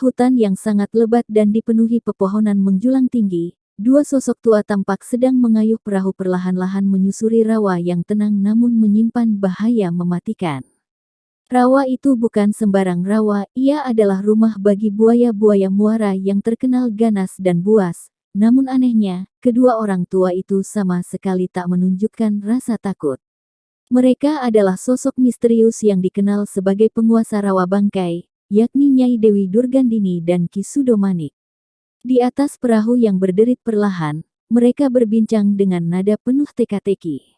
hutan yang sangat lebat dan dipenuhi pepohonan menjulang tinggi, dua sosok tua tampak sedang mengayuh perahu perlahan-lahan menyusuri rawa yang tenang namun menyimpan bahaya mematikan. Rawa itu bukan sembarang rawa, ia adalah rumah bagi buaya-buaya muara yang terkenal ganas dan buas. Namun anehnya, kedua orang tua itu sama sekali tak menunjukkan rasa takut. Mereka adalah sosok misterius yang dikenal sebagai penguasa rawa bangkai, yakni Nyai Dewi Durgandini dan Ki Sudomanik. Di atas perahu yang berderit perlahan, mereka berbincang dengan nada penuh teka-teki.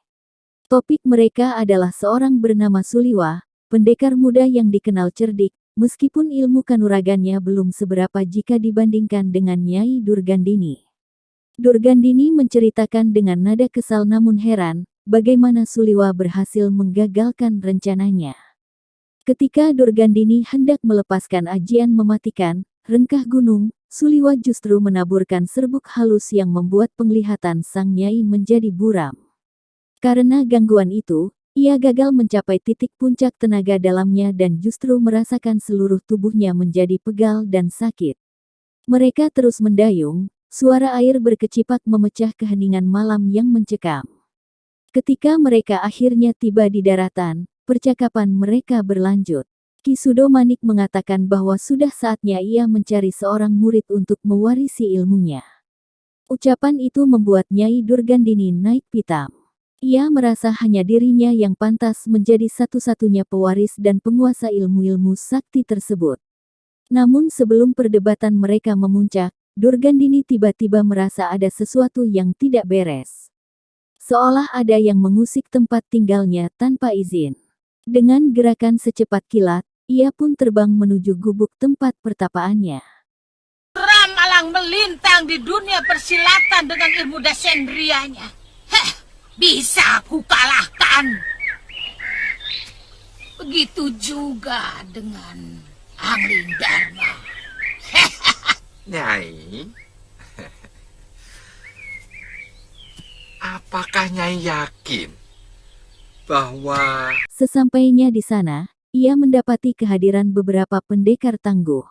Topik mereka adalah seorang bernama Suliwa, pendekar muda yang dikenal cerdik, meskipun ilmu kanuragannya belum seberapa jika dibandingkan dengan Nyai Durgandini. Durgandini menceritakan dengan nada kesal namun heran, bagaimana Suliwa berhasil menggagalkan rencananya. Ketika Durgandini hendak melepaskan ajian mematikan, rengkah gunung, Suliwa justru menaburkan serbuk halus yang membuat penglihatan sang nyai menjadi buram. Karena gangguan itu, ia gagal mencapai titik puncak tenaga dalamnya dan justru merasakan seluruh tubuhnya menjadi pegal dan sakit. Mereka terus mendayung, suara air berkecipak memecah keheningan malam yang mencekam. Ketika mereka akhirnya tiba di daratan, percakapan mereka berlanjut. Ki Sudomanik mengatakan bahwa sudah saatnya ia mencari seorang murid untuk mewarisi ilmunya. Ucapan itu membuat Nyai Durgandini naik pitam. Ia merasa hanya dirinya yang pantas menjadi satu-satunya pewaris dan penguasa ilmu-ilmu sakti tersebut. Namun sebelum perdebatan mereka memuncak, Durgandini tiba-tiba merasa ada sesuatu yang tidak beres. Seolah ada yang mengusik tempat tinggalnya tanpa izin. Dengan gerakan secepat kilat, ia pun terbang menuju gubuk tempat pertapaannya. Ramalang melintang di dunia persilatan dengan ilmu dasendrianya. Heh, bisa aku kalahkan. Begitu juga dengan Angling Dharma. Nyai, apakah Nyai yakin bahwa... Sesampainya di sana, ia mendapati kehadiran beberapa pendekar tangguh.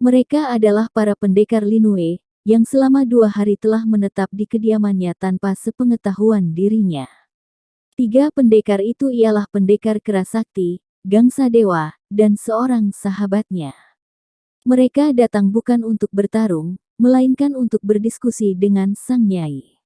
Mereka adalah para pendekar Linue, yang selama 2 hari telah menetap di kediamannya tanpa sepengetahuan dirinya. 3 pendekar itu ialah pendekar Kerasakti, Gangsa Dewa, dan seorang sahabatnya. Mereka datang bukan untuk bertarung, melainkan untuk berdiskusi dengan sang nyai.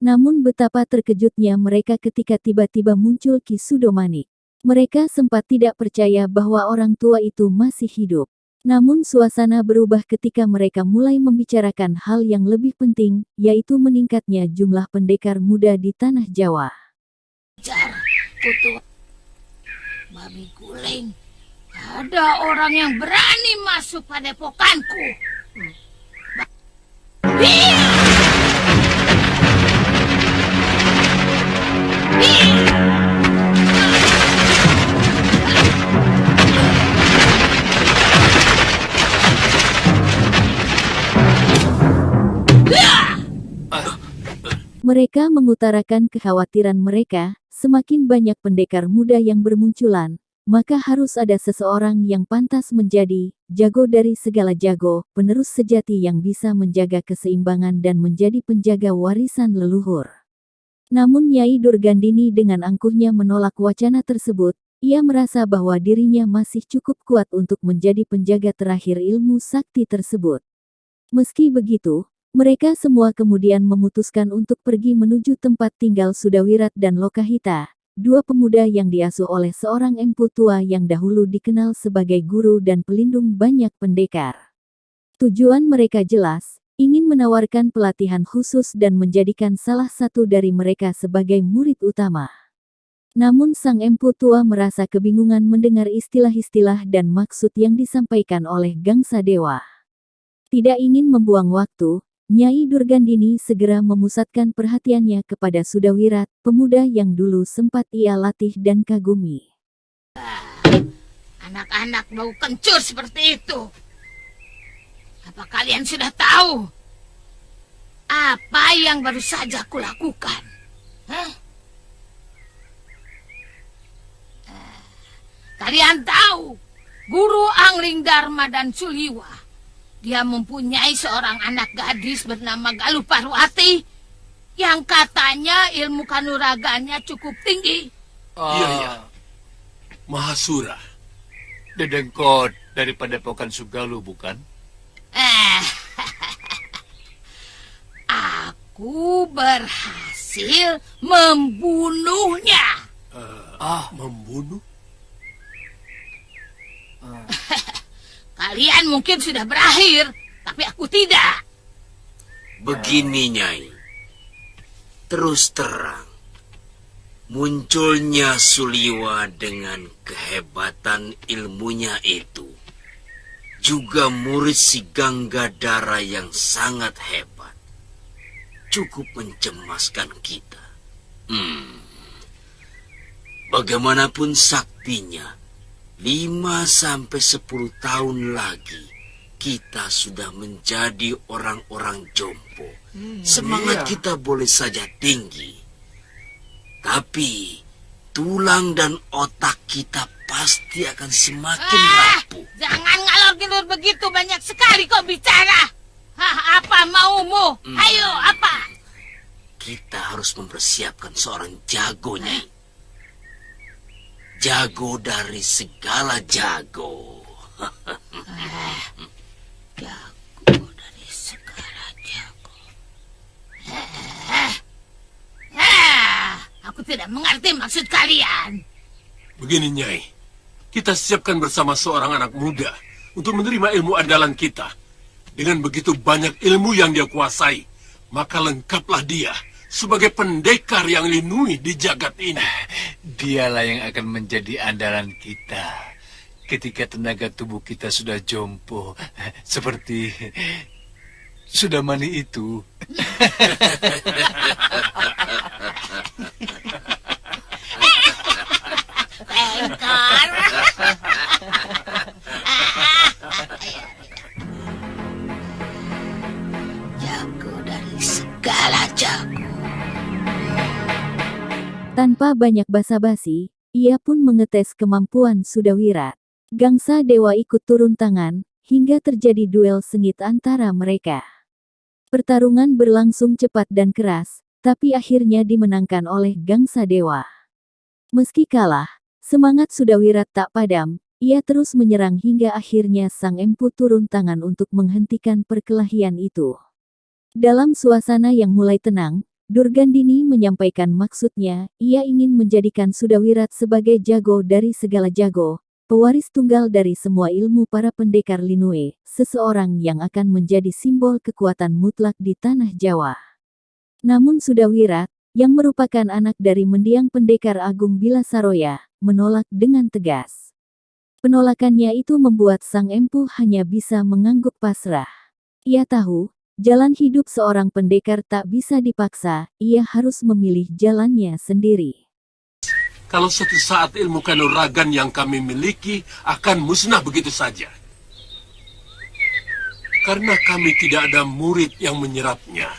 Namun betapa terkejutnya mereka ketika tiba-tiba muncul Ki Sudomanik. Mereka sempat tidak percaya bahwa orang tua itu masih hidup. Namun suasana berubah ketika mereka mulai membicarakan hal yang lebih penting, yaitu meningkatnya jumlah pendekar muda di tanah Jawa. Jar, kutu, babi guling, ada orang yang berani masuk pada pokanku. Mereka mengutarakan kekhawatiran mereka, semakin banyak pendekar muda yang bermunculan, maka harus ada seseorang yang pantas menjadi jago dari segala jago, penerus sejati yang bisa menjaga keseimbangan dan menjadi penjaga warisan leluhur. Namun Nyai Durgandini dengan angkuhnya menolak wacana tersebut. Ia merasa bahwa dirinya masih cukup kuat untuk menjadi penjaga terakhir ilmu sakti tersebut. Meski begitu, mereka semua kemudian memutuskan untuk pergi menuju tempat tinggal Sudawirat dan Lokahita, 2 pemuda yang diasuh oleh seorang empu tua yang dahulu dikenal sebagai guru dan pelindung banyak pendekar. Tujuan mereka jelas, ingin menawarkan pelatihan khusus dan menjadikan salah satu dari mereka sebagai murid utama. Namun sang empu tua merasa kebingungan mendengar istilah-istilah dan maksud yang disampaikan oleh Gangsa Dewa. Tidak ingin membuang waktu, Nyai Durgandini segera memusatkan perhatiannya kepada Sudawirat, pemuda yang dulu sempat ia latih dan kagumi. Anak-anak bau kencur seperti itu. Apa kalian sudah tahu apa yang baru saja kulakukan? Kalian tahu, Guru Angling Dharma dan Suliwa Dia mempunyai seorang anak gadis bernama Galuh Parwati yang katanya ilmu kanuragannya cukup tinggi. Iya. Mahasura. Dedengkot dari Padepokan Sugaluh, bukan? Aku berhasil membunuhnya. Membunuh? Kalian mungkin sudah berakhir, tapi aku tidak. Begini, Nyai. Terus terang, munculnya Suliwa dengan kehebatan ilmunya itu, juga murid si Ganggadara yang sangat hebat, cukup mencemaskan kita. Bagaimanapun saktinya, 5-10 tahun lagi kita sudah menjadi orang-orang jompo. Semangat kita boleh saja tinggi, tapi tulang dan otak kita pasti akan semakin rapuh. Jangan ngalor-ngidul begitu, banyak sekali kau bicara. Apa maumu? Ayo, apa? Kita harus mempersiapkan seorang jago, Nyai. Jago dari segala jago. Jago dari segala jago. Aku tidak mengerti maksud kalian. Begini, Nyai. Kita siapkan bersama seorang anak muda untuk menerima ilmu andalan kita. Dengan begitu banyak ilmu yang dia kuasai, maka lengkaplah dia sebagai pendekar yang linui di jagat ini. Dialah yang akan menjadi andalan kita ketika tenaga tubuh kita sudah jompo, seperti Sudamani itu. Pengkor. Jago dari segala jago. Tanpa banyak basa-basi, ia pun mengetes kemampuan Sudawirat. Gangsa Dewa ikut turun tangan, hingga terjadi duel sengit antara mereka. Pertarungan berlangsung cepat dan keras, tapi akhirnya dimenangkan oleh Gangsa Dewa. Meski kalah, semangat Sudawirat tak padam, ia terus menyerang hingga akhirnya Sang Empu turun tangan untuk menghentikan perkelahian itu. Dalam suasana yang mulai tenang, Durgandini menyampaikan maksudnya, ia ingin menjadikan Sudawirat sebagai jago dari segala jago, pewaris tunggal dari semua ilmu para pendekar Linue, seseorang yang akan menjadi simbol kekuatan mutlak di tanah Jawa. Namun Sudawirat, yang merupakan anak dari mendiang pendekar Agung Bilasaroya, menolak dengan tegas. Penolakannya itu membuat Sang Empu hanya bisa mengangguk pasrah. Ia tahu, jalan hidup seorang pendekar tak bisa dipaksa, ia harus memilih jalannya sendiri. Kalau suatu saat ilmu kanuragan yang kami miliki akan musnah begitu saja. Karena kami tidak ada murid yang menyerapnya.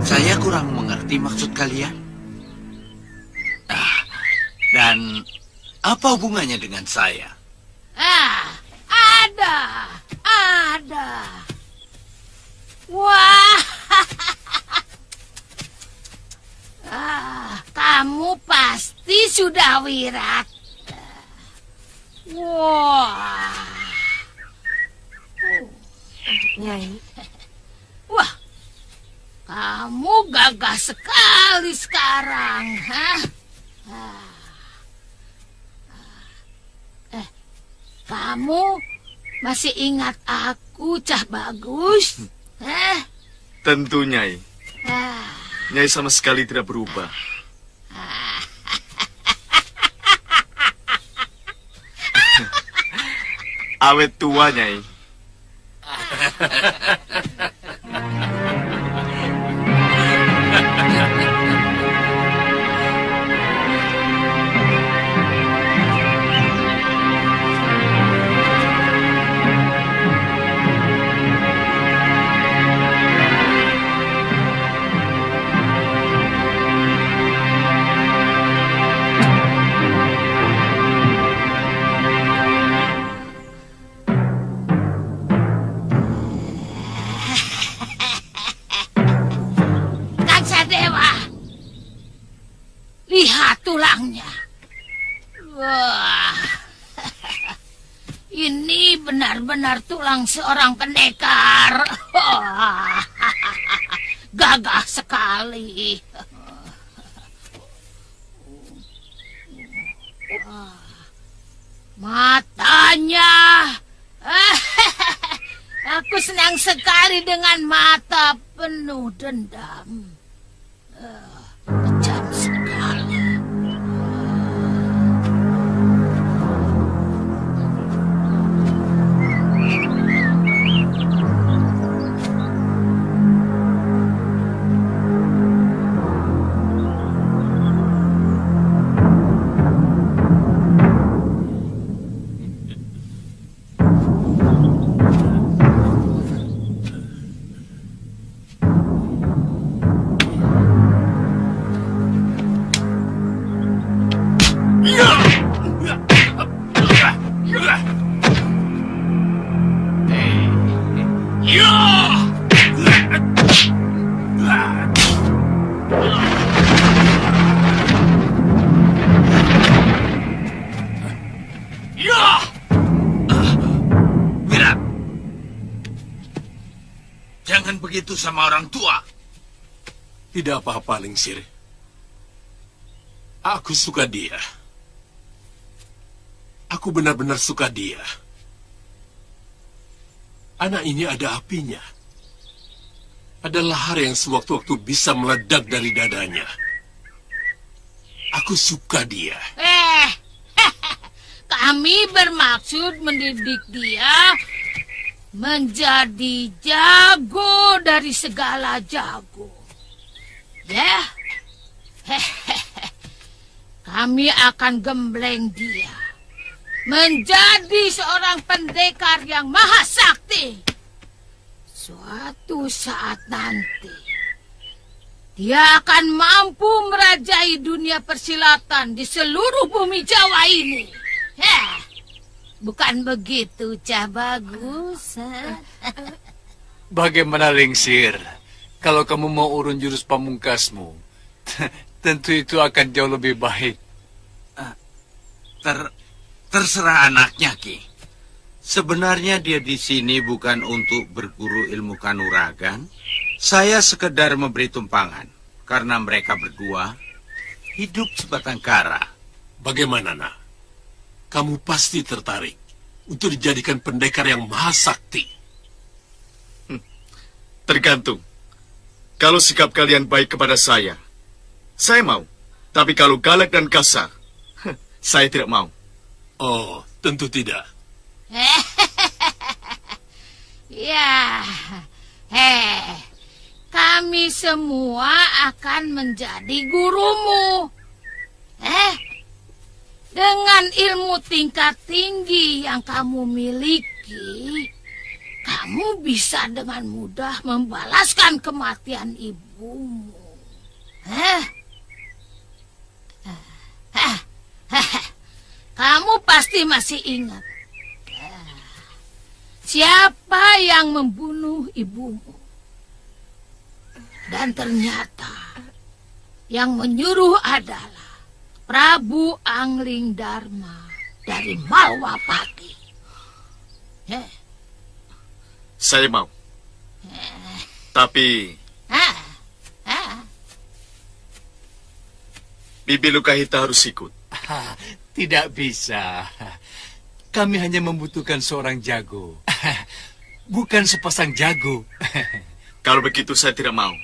Saya kurang mengerti maksud kalian. Dan apa hubungannya dengan saya? Ada. Wah, kamu pasti sudah wirat. Wah, Nyai, wah, kamu gagah sekali sekarang, hah? Kamu masih ingat aku, Cah Bagus? Tentu, Nyai. Ah, Nyai sama sekali tidak berubah. Awet tua, Nyai. benar-benar tulang seorang pendekar. Gagah sekali. Matanya. Aku senang sekali dengan mata penuh dendam. Kejam sekali. Jangan begitu sama orang tua. Tidak apa-apa, Lingsir. Aku suka dia. Aku benar-benar suka dia. Anak ini ada apinya. Ada lahar yang sewaktu-waktu bisa meledak dari dadanya. Aku suka dia. Kami bermaksud mendidik dia menjadi jago dari segala jago. Ya, kami akan gembleng dia menjadi seorang pendekar yang maha sakti. Suatu saat nanti, dia akan mampu merajai dunia persilatan di seluruh bumi Jawa ini. Bukan begitu, Cah Bagus? Bagaimana, Lingsir? Kalau kamu mau urun jurus pamungkasmu, tentu itu akan jauh lebih baik. Terserah anaknya, Ki. Sebenarnya dia di sini bukan untuk berguru ilmu kanuragan. Saya sekedar memberi tumpangan, karena mereka berdua hidup sebatang kara. Bagaimana, Nak? Kamu pasti tertarik untuk dijadikan pendekar yang maha sakti. Tergantung. Kalau sikap kalian baik kepada saya mau. Tapi kalau galak dan kasar, saya tidak mau. Oh, tentu tidak. Ya, kami semua akan menjadi gurumu. Dengan ilmu tingkat tinggi yang kamu miliki, kamu bisa dengan mudah membalaskan kematian ibumu. Kamu pasti masih ingat siapa yang membunuh ibumu. Dan ternyata yang menyuruh adalah Prabu Angling Dharma dari Malwapati. Saya mau. Tapi Bibi Lukahita harus ikut. Tidak bisa. Kami hanya membutuhkan seorang jago. Bukan sepasang jago. Kalau begitu saya tidak mau.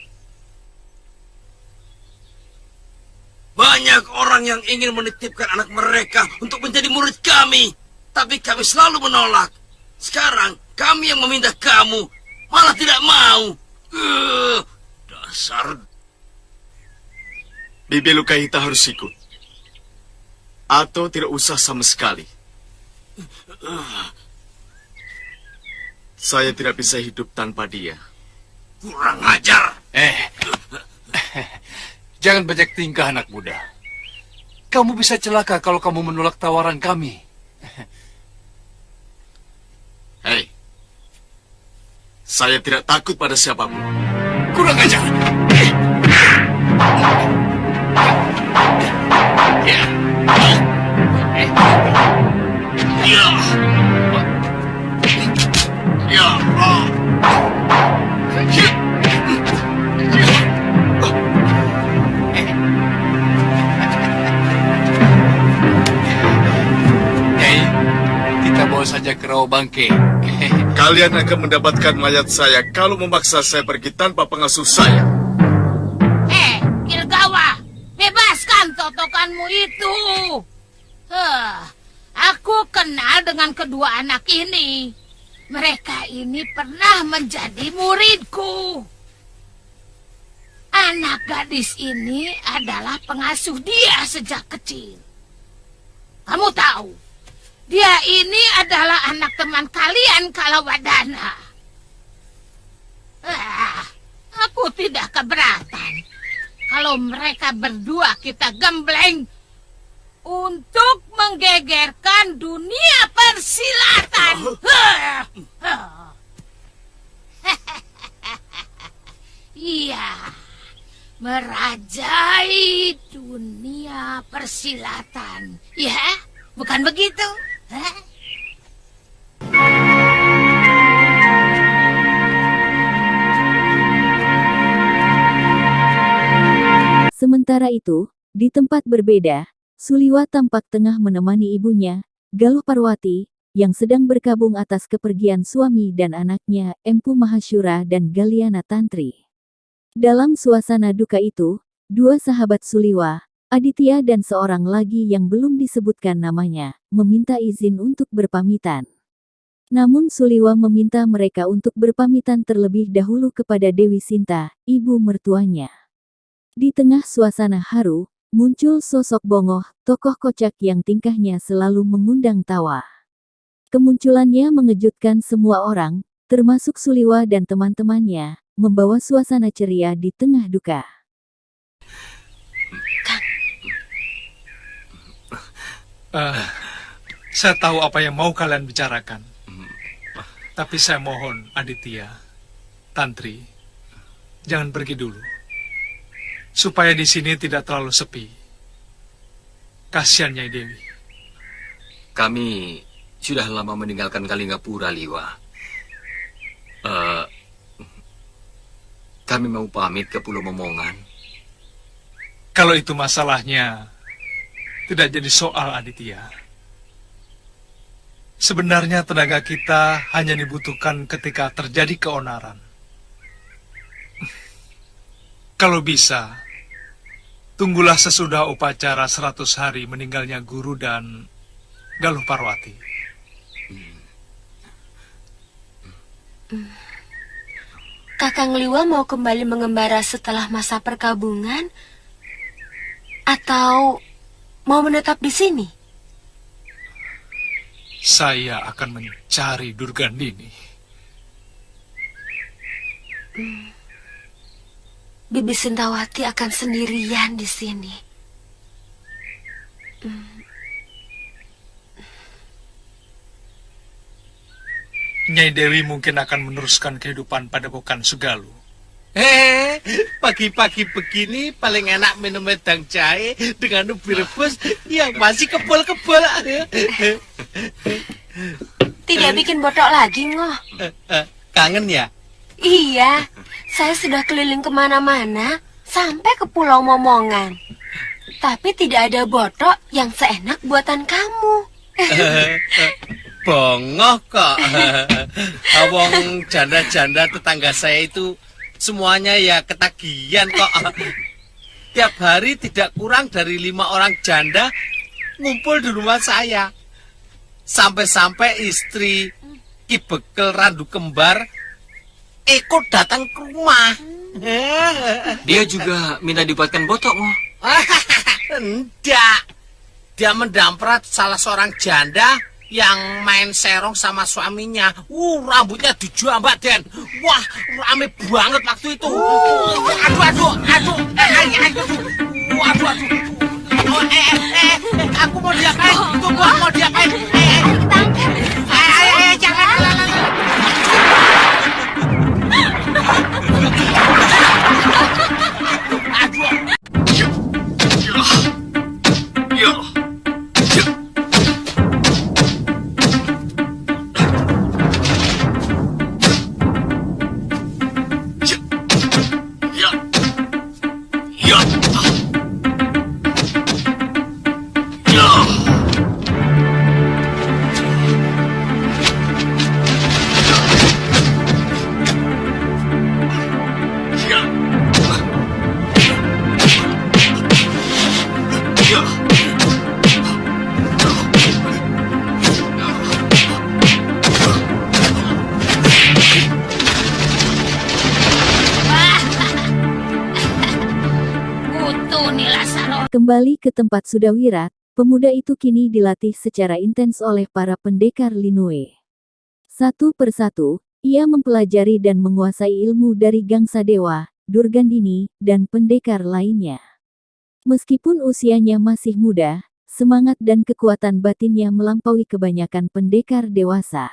Banyak orang yang ingin menitipkan anak mereka untuk menjadi murid kami. Tapi kami selalu menolak. Sekarang kami yang meminta kamu malah tidak mau. Dasar. Bibi Lukahita harus ikut. Atau tidak usah sama sekali. Saya tidak bisa hidup tanpa dia. Kurang ajar. Jangan banyak tingkah, anak muda. Kamu bisa celaka kalau kamu menolak tawaran kami. Hei, saya tidak takut pada siapapun. Kurang ajar. bangke. Kalian akan mendapatkan mayat saya kalau memaksa saya pergi tanpa pengasuh saya. Kilgawa, bebaskan totokanmu itu. Aku kenal dengan kedua anak ini. Mereka ini pernah menjadi muridku. Anak gadis ini adalah pengasuh dia sejak kecil. Kamu tahu, dia ini adalah anak teman kalian Kalawadana. Aku tidak keberatan kalau mereka berdua kita gembleng untuk menggegerkan dunia persilatan. Iya, merajai dunia persilatan. Ya, bukan begitu? Hah? Sementara itu, di tempat berbeda, Suliwa tampak tengah menemani ibunya, Galuh Parwati, yang sedang berkabung atas kepergian suami dan anaknya, Empu Mahasyura dan Galiana Tantri. Dalam suasana duka itu, dua sahabat Suliwa, Aditya dan seorang lagi yang belum disebutkan namanya, meminta izin untuk berpamitan. Namun Suliwa meminta mereka untuk berpamitan terlebih dahulu kepada Dewi Sinta, ibu mertuanya. Di tengah suasana haru, muncul sosok Bongoh, tokoh kocak yang tingkahnya selalu mengundang tawa. Kemunculannya mengejutkan semua orang, termasuk Suliwa dan teman-temannya, membawa suasana ceria di tengah duka. Saya tahu apa yang mau kalian bicarakan. Tapi saya mohon, Aditya, Tantri, jangan pergi dulu. Supaya di sini tidak terlalu sepi. Kasihan Nyai Dewi. Kami sudah lama meninggalkan Kalinggapura, Liwa. Kami mau pamit ke Pulau Momongan. Kalau itu masalahnya, tidak jadi soal, Aditya. Sebenarnya tenaga kita hanya dibutuhkan ketika terjadi keonaran. Kalau bisa, tunggulah sesudah upacara 100 hari meninggalnya Guru dan Galuh Parwati. Kakang Liwa mau kembali mengembara setelah masa perkabungan? Atau mau menetap di sini? Saya akan mencari Durgandini. Bibi Sintawati akan sendirian di sini. Nyai Dewi mungkin akan meneruskan kehidupan padepokan Sugalu. Pagi-pagi begini paling enak minum wedang jahe dengan ubi rebus yang masih kebal-kebal. Tidak bikin botok lagi, Ngoh. Kangen ya? Iya, saya sudah keliling kemana-mana sampai ke Pulau Momongan. Tapi tidak ada botok yang seenak buatan kamu. Bongoh kok. Awong janda-janda tetangga saya itu semuanya ya ketagihan kok. Tiap hari tidak kurang dari 5 orang janda ngumpul di rumah saya. Sampai-sampai istri Ki Bekel Randu Kembar ikut datang ke rumah. Dia juga minta dibuatkan botok, Ngoh. Enggak. Dia mendamprat salah seorang janda yang main serong sama suaminya. Rambutnya dijambak, Den. Wah, rame banget waktu itu. Aduh. Aku mau diapain? Tunggu, mau diapain? Jangan. Kembali ke tempat Sudawirat, pemuda itu kini dilatih secara intens oleh para pendekar Linoe. Satu persatu, ia mempelajari dan menguasai ilmu dari Gangsa Dewa, Durgandini, dan pendekar lainnya. Meskipun usianya masih muda, semangat dan kekuatan batinnya melampaui kebanyakan pendekar dewasa.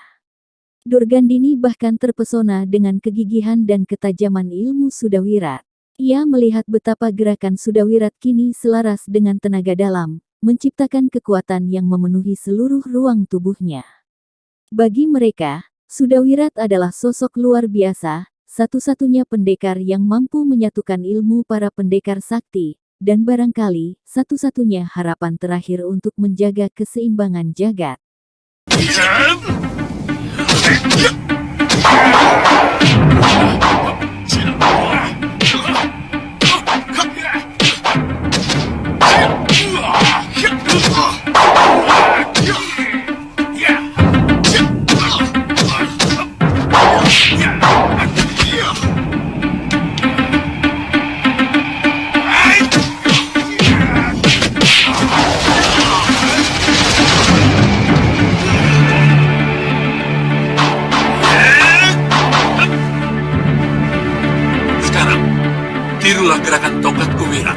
Durgandini bahkan terpesona dengan kegigihan dan ketajaman ilmu Sudawirat. Ia melihat betapa gerakan Sudawirat kini selaras dengan tenaga dalam, menciptakan kekuatan yang memenuhi seluruh ruang tubuhnya. Bagi mereka, Sudawirat adalah sosok luar biasa, satu-satunya pendekar yang mampu menyatukan ilmu para pendekar sakti, dan barangkali satu-satunya harapan terakhir untuk menjaga keseimbangan jagat. Tirulah gerakan tongkat Kuwirat.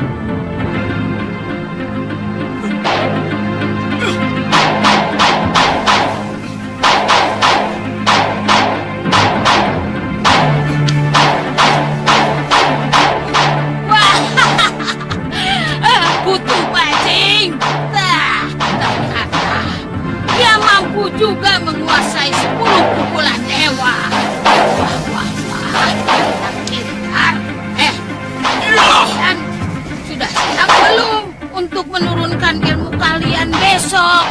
Kutu bajing. Ternyata dia mampu juga menguasai 10 pukulan dewa. Wah, pintar. Kalian sudah siap belum untuk menurunkan ilmu kalian besok?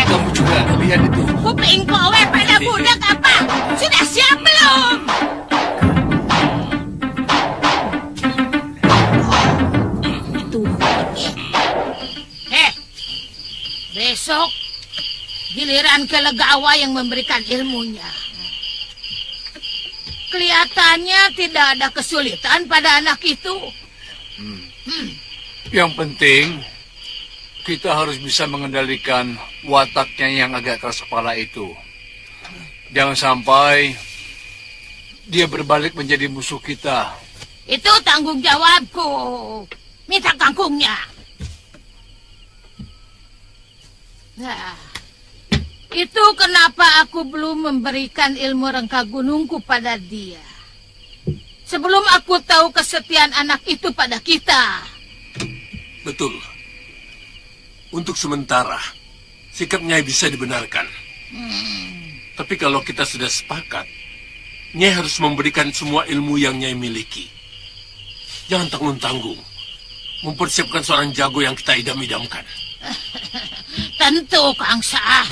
Kamu juga lihat itu. Kuping kowe pada budak apa? Sudah siap belum? Itu. Besok giliran Kelegawa yang memberikan ilmunya. Kelihatannya tidak ada kesulitan pada anak itu. Yang penting, kita harus bisa mengendalikan wataknya yang agak keras kepala itu. Jangan sampai dia berbalik menjadi musuh kita. Itu tanggung jawabku. Minta kangkungnya. Nah, itu kenapa aku belum memberikan ilmu rengka gunungku pada dia. Sebelum aku tahu kesetiaan anak itu pada kita. Betul. Untuk sementara, sikap Nyai bisa dibenarkan. Tapi kalau kita sudah sepakat, Nyai harus memberikan semua ilmu yang Nyai miliki. Jangan tanggung-tanggung mempersiapkan seorang jago yang kita idam-idamkan. Tentu, Kang Sah.